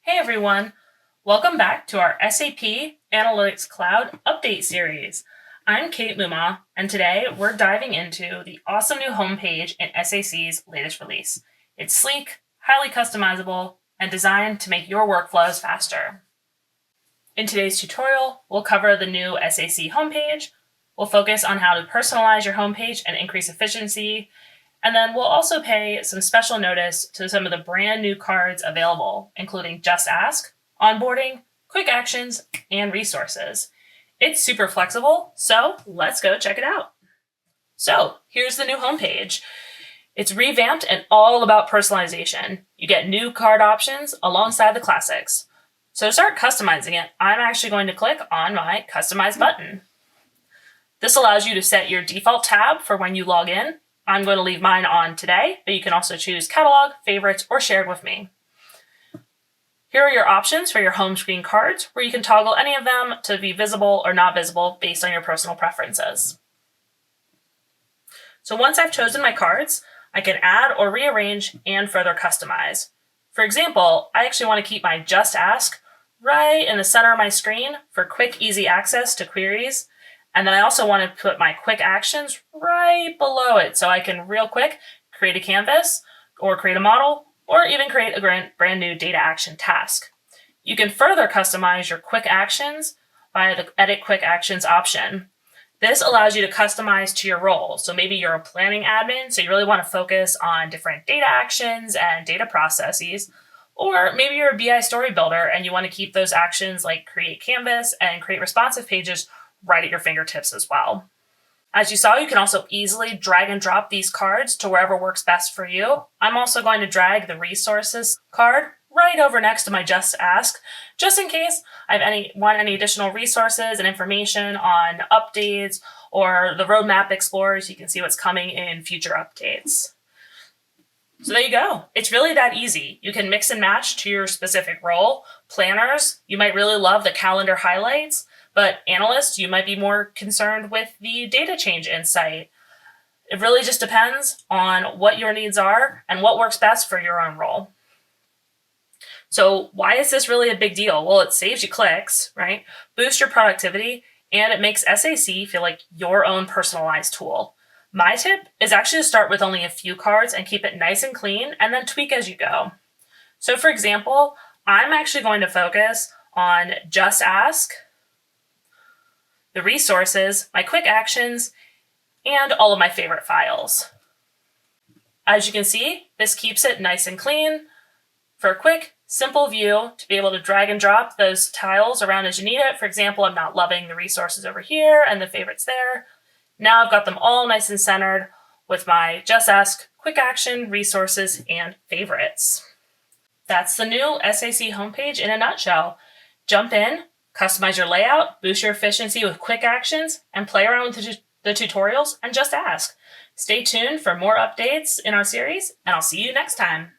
Hey everyone, welcome back to our SAP Analytics Cloud update series. I'm Kate Muma, and today we're diving into the awesome new homepage in SAC's latest release. It's sleek, highly customizable, and designed to make your workflows faster. In today's tutorial, we'll cover the new SAC homepage, we'll focus on how to personalize your homepage and increase efficiency, and then we'll also pay some special notice to some of the brand new cards available, including Just Ask, Onboarding, Quick Actions, and Resources. It's super flexible, so let's go check it out. So here's the new homepage. It's revamped and all about personalization. You get new card options alongside the classics. So to start customizing it, I'm actually going to click on my Customize button. This allows you to set your default tab for when you log in. I'm going to leave mine on today, but you can also choose Catalog, Favorites, or Shared with Me. Here are your options for your home screen cards, where you can toggle any of them to be visible or not visible based on your personal preferences. So once I've chosen my cards, I can add or rearrange and further customize. For example, I actually want to keep my Just Ask right in the center of my screen for quick, easy access to queries. And then I also want to put my quick actions right below it so I can real quick create a canvas or create a model or even create a brand new data action task. You can further customize your quick actions via the Edit Quick Actions option. This allows you to customize to your role. So maybe you're a planning admin, so you really want to focus on different data actions and data processes. Or maybe you're a BI story builder and you want to keep those actions like create canvas and create responsive pages right at your fingertips as well. As you saw, you can also easily drag and drop these cards to wherever works best for you. I'm also going to drag the resources card right over next to my Just Ask, just in case I want any additional resources and information on updates or the roadmap explorers. You can see what's coming in future updates. So there you go. It's really that easy. You can mix and match to your specific role. Planners, you might really love the calendar highlights. But analysts, you might be more concerned with the data change insight. It really just depends on what your needs are and what works best for your own role. So why is this really a big deal? Well, it saves you clicks, right? Boosts your productivity, and it makes SAC feel like your own personalized tool. My tip is actually to start with only a few cards and keep it nice and clean, and then tweak as you go. So for example, I'm actually going to focus on Just Ask, the resources, my quick actions, and all of my favorite files. As you can see, this keeps it nice and clean for a quick, simple view to be able to drag and drop those tiles around as you need it. For example, I'm not loving the resources over here and the favorites there. Now I've got them all nice and centered with my Just Ask, quick action, resources, and favorites. That's the new SAC homepage in a nutshell. Jump in, customize your layout, boost your efficiency with quick actions, and play around with the tutorials and Just Ask. Stay tuned for more updates in our series, and I'll see you next time.